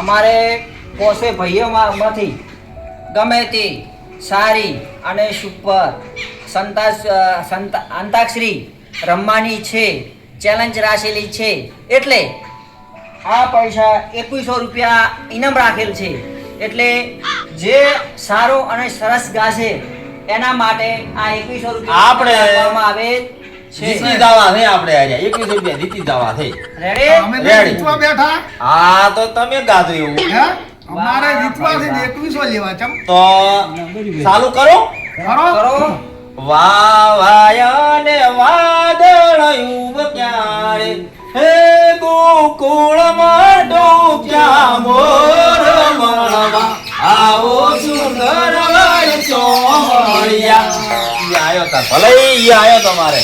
અમારે પોસે ભાઈઓમાંથી ગમે તે સારી અને સુપર અંતાક્ષરી રમવાની છે, ચેલેન્જ રાખેલી છે. એટલે આ પૈસા 2100 રૂપિયા ઇનામ રાખેલ છે. એટલે જે સારો અને સરસ ગાશે એના માટે આ 2100 રૂપિયા આપણે આપવામાં આવે છે. જીતી જવા છે આપણે આયા 21 રૂપિયા જીતી જવા છે. રેડી? અમે રેડી. જીતવા બેઠા હા તો તમે ગાધો એવું હે અમારે જીતવા છે ને 2100 લેવા ચમ તો ચાલુ કરો. કરો કરો. વાવાયને વાદળયું ક્યારે હે ગોકુળમાં ડોક્યા મોર મળવા આવો સુંદર વાય ચોમળિયા. ઈ આયો તા ભલે ઈ આયો તમારે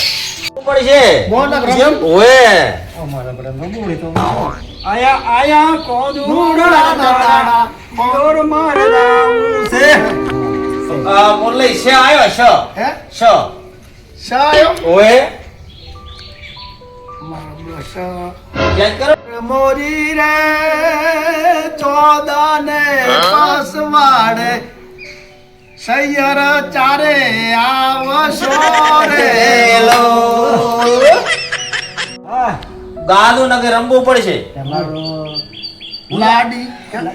પડશે બોનક રમ ઓએ અમારા બડા નબોડી તો આયા કોદુડા દાડા મોર મારડા ઉસે મોરલે છે આયો છે હે છે શાયો ઓએ મારો શા યાદ કરો મોરી રે ચોદાને પાસવાડે સૈયર ચારે આવશો રે હેલો ગાદુ નગે રમવું પડશે. લાડી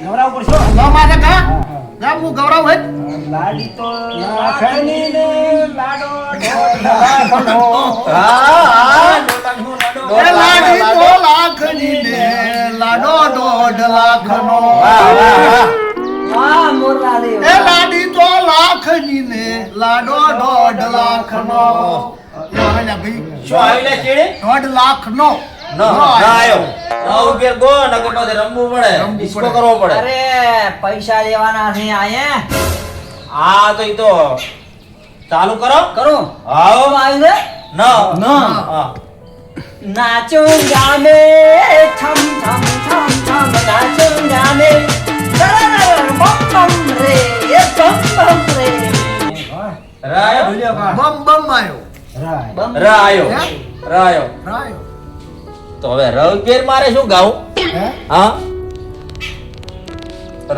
ગવરાવ પડશો મારે ગા ગા હું ગૌરવ હે લાડી તો લાખની ને લાડો લાખનો હા એ લાડી તો લાખની ને લાડો 1.5 લાખનો વાહ વાહ વાહ મોરલાલી એ લાડી તો લાખની ને લાડો 1.5 લાખનો ભાઈ શું આવીને ચીડે 1.5 લાખનો ના આયો 9 ગો નકે પાસે રમવું પડે ડિસ્કો કરવો પડે. અરે પૈસા લેવાના છે આયે હા તો ઈ તો ચાલુ કરો કરો. આવો આવ્યું છે ના હા નાચુંગા મે થમ થમ થમ થમ નાચુંગા મે સરર બમ બમ રે એ બમ બમ રે રાયો બમ બમ આયો બમ રાયો હે? રાયો રાયો તો હવે રવિપેર મારે શું ગાવું હે હા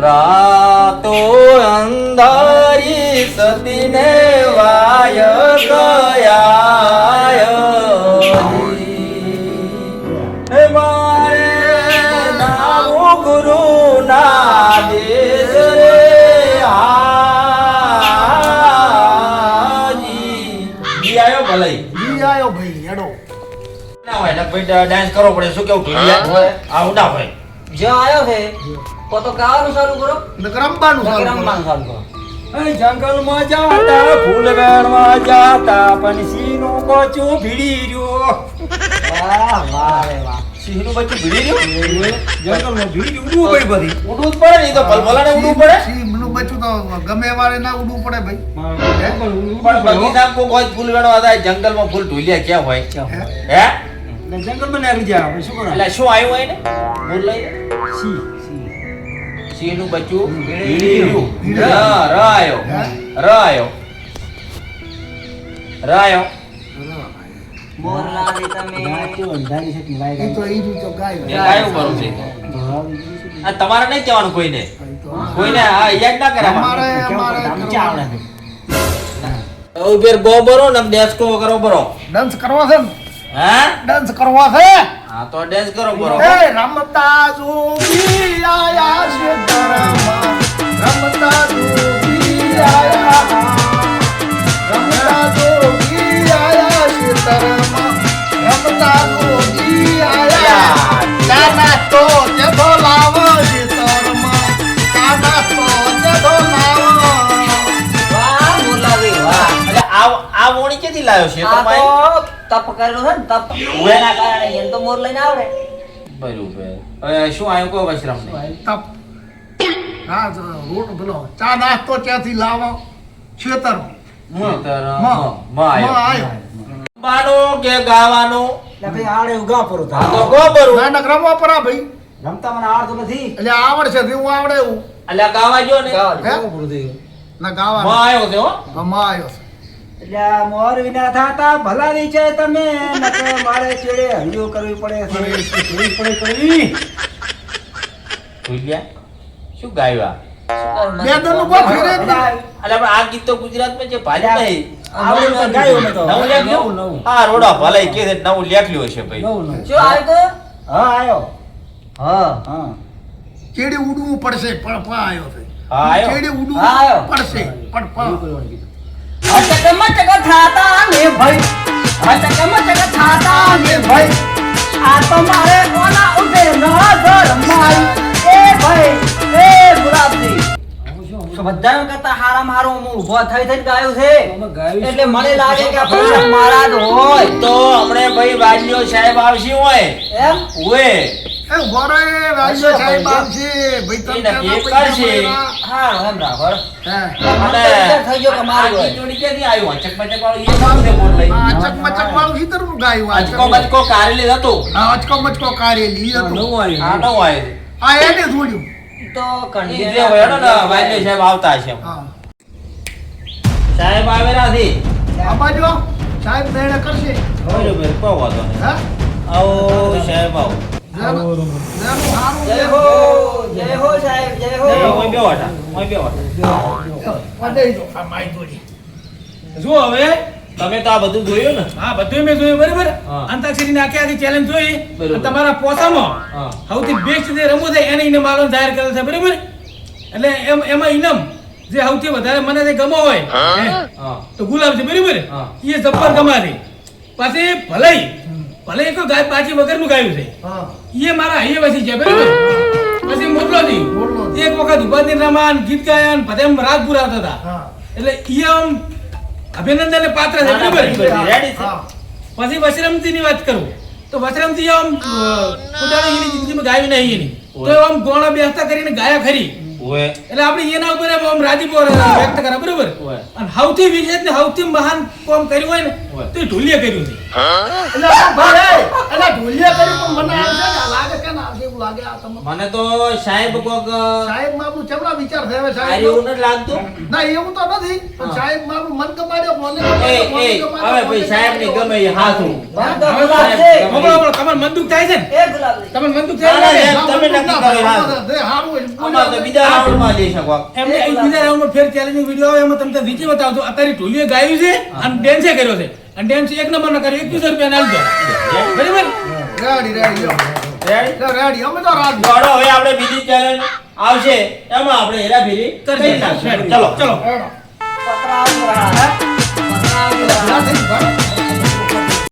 રાતો અંધારી સતીને વાય કયા હે મારે નામ ગુરુ ના દેશ રે હાજી જી આયો ભલે ઈ આયો ભાઈ હેડો ના હોય ને ભાઈ ડાન્સ કરવો પડે શું કેવું ઢોલિયા આ ઉડા ભાઈ જો આયો છે તો ગાવાનું ચાલુ કરો રમવાનું નકે ચાલુ રમવાનું ચાલુ કરો. જંગલમાં જાતા ફૂલ વેણવા જાતા પણ સિંહનો કોચો ભીડી રહ્યો વાહ વાહ રે વાહ. સિંહનું બચ્ચું ભીડી રહ્યું જંગલમાં ભીડી ઉડવું પડી બધી ઉડવું જ પડે ને ઈ તો ભલભલાને ઉડવું પડે સિંહનું બચ્ચું તો ગમે વારે ના ઉડવું પડે ભાઈ પણ બગીચામાં કોઈ કોઈ ફૂલ વેણવા જાય જંગલમાં ફૂલ ઢોલિયા ક્યાં હોય હે જંગલમાં નાખી જાય આપણે શું કરો એટલે શું આવ્યું હોય ને ફૂલ લઈ સિંહ સિંહનું બચ્ચું ભીડી રહ્યું રાયો રાયો રાયો મોરલાલી તમે અંધારી છે ઈ તો ઈ તો એ ગાય ગાયું ભરું છે આ તમારે નહીં કહેવાનું કોઈને કોઈને આ યાદ ના કરે અમારે ચાવડે ઉભેર ગો બરો ને ડેન્સ કો કરો બરો ડાન્સ કરવો છે ને હે ડાન્સ કરવો છે હા તો ડેન્સ કરો બરો એ રમતા જોગી આયા છે ધરમાં રમતા જોગી આયા રમતા જોગી આયા છે ધરમાં રમતા જોગી આયા કાના તો જધો લાવો છે ધરમાં કાના તો જધો લાવો વાહ મોરલાલી વાહ. એટલે આ વોણી ક્યાંથી લાવ્યો છે આ તમારે તો તપ કરેલું છે ને તપ એના કારણે એને તો મોર લઈને આવડે. બરોબર હવે શું આવ્યું કોઈ વશરામ ને તપ હા રોટ બોલો ચા નાસ્તો ક્યાંથી લાવો ખેતર આયો બાનો કે ગાવાનો ભાઈ આડે ઉગા પરો આ તો ગો બરું નાનક રમવા પરા ભાઈ રમતા મને આવડતું નથી એટલે આવડશે હું આવડે એવું એટલે ગાવા જો ને ગાવા હે? પૂરું થયું ના ગાવા માં આવ્યો છે હો હમા આવ્યો છે એટલે આ મોર વિના થાતા ભલાની છે તમે નકે મારે ચેડે હરિયો કરવી પડે છે કરવી પડે કરવી ભૂલ્યા શું ગાયું બે દરનું કોઈ ફેરે જ નહીં. અલે પણ આ ગીત તો ગુજરાતમાં જે ભાજપ નહીં આવડે તો ગાયું મેં તો. નવું લેખ્યું? નવું. હા રોડા ભલાઈ કે છે નવું લેખ્યું હશે ભાઈ શું આવ્યું તો હા આયો હા હા ચેડી ઉડવું પડશે પણ પા આવ્યો છે હા આયો ચેડી ઉડવું હા, આવ્યો. પડશે પણ પા અચકમચક થાતા ને ભાઈ અચકમચક થાતા ને ભાઈ આ તો મારે કોના ઉભે નજર મારી એ ભાઈ એ ગુલાબજી તો બધાને કરતા હારામાં હારો હું ઊભો થઈ થઈને ગાયો છે આમાં ગાયું એટલે મને લાગે કે આ પૈસા મારા જ હોય તો હમણે ભાઈ વાલીઓ સાહેબ આવશે હોય એમ ઓએ એ ઉભો રહે રાજ્ય સાહેબ આવશે ભાઈ તમે એને કેમ એક પૈસા કરશે. મળેલા? હા એમ રાખો હે. મને તો વિચાર થઈ ગયો કે મારું હોય. આ જોડી ક્યાંથી આવ્યું અચક મચક વાળું એ કામ છે બોલ લઈ આ ચકમચક વાળું સીતરનું ગાયું આ અચકો બચકો કારેલી હતો હા, અચકો મચકો કારેલી હતું. નવું આવ્યું આ નો હોય આ એને જોડ્યું તો ઈ જે હોય ને વાલીઓ સાહેબ આવતા હશે હા સાહેબ આવેલા છે આ બાજુ સાહેબ નિર્ણય કરશે બરોબર કોઈ વાંધો નહીં હે આવો સાહેબ આવો જેનું હારું જય હો જય હો સાહેબ જય હો ઓય બે વાટા વધે જો આ માઈ જોડી જો હવે તમે તો આ બધું જોયું ને હા બધું મેં જોયું બરાબર હા. અંતાક્ષરીની આખી ચેલેન્જ જોઈ બરોબર. અને તમારા પોતામાં હા. સૌથી બેસ્ટ જે રમવું છે એને ઇનામ આલવાનું જાહેર કરેલ છે બરાબર એટલે એમાં ઇનામ જે સૌથી વધારે મને જે ગમો હોય હે, હા તો ગુલાબ છે બરાબર હા. એ જબ્બર ગમાશે પછી ભલાઈ ભલે કોઈ ગાય પાછી વગરનું ગાયું છે હા એ મારા હૈયે વસી છે બરાબર પછી મોરલોજી મોરલોજી. એક વખત ઉપાધિ રમાન ગીત ગાયન બધા એમ રાત પુરાવતા હતા હા એટલે ઈ આમ અભિનંદનને પાત્ર છે બરાબર રેડી છે હા પછી વસરામતીની વાત કરું તો વસરામતી આમ પોતાની એની જિંદગીમાં ગાયું નહીં એની તો આમ ગોળા બેસતા કરીને ગાયા ખરી ઓય એટલે આપણે એના ઉપર આમ રાજીપો વ્યક્ત કરે બરાબર ઓય. અને સૌથી વિશેષ ને સૌથી મહાન કામ કર્યું હોય ને ઓય. તો એ ઢોલિયા કર્યું છે એટલે આ ભાઈ એટલે ઢોલિયા કરી પણ મને આમ છે કે લાગે કે ના આવશે એવું લાગે આ તમને મને તો સાહેબ કોક સાહેબ મારું ચેવડા વિચાર થયો આ સાહેબ એવું નથી લાગતું ના એવું તો નથી પણ હા. સાહેબ મારું મન કમાડ્યો મને એ હવે ભાઈ સાહેબ ની ગમે એ હાથું વાત તો ગુલાબ છે તમારે મન દુઃખ થાય છે ને એ ગુલાબ છે. તમારે મન દુઃખ ના, થાય ના, છે તમે નક્કી કરો હા. હારું હોય આમાં તો બીજા રાઉન્ડમાં જઈ શકો એમને એક બીજા રાઉન્ડમાં ફેર ચેલેન્જિંગ વિડિયો આવે એમાં તમને રીચે બતાવજો અત્યારે ઢોલિયો ગાયું છે અને ડેન્સે કર્યો છે અને ડેન્સ એક નંબર નો કર્યો 21 રૂપિયા નાલજો બરાબર રેડી રેડી લ્યો. રેડી લે, રેડી અમે તો રાત દોડો હવે આપણે બીજી ચેલેન્જ આવશે એમાં આપણે હેરાફેરી કરી નાખીશું. ચલો ચલો રેડો. પતરાઓ વાળા. પતરાઓ વાળા. ના થઈ, ભરો.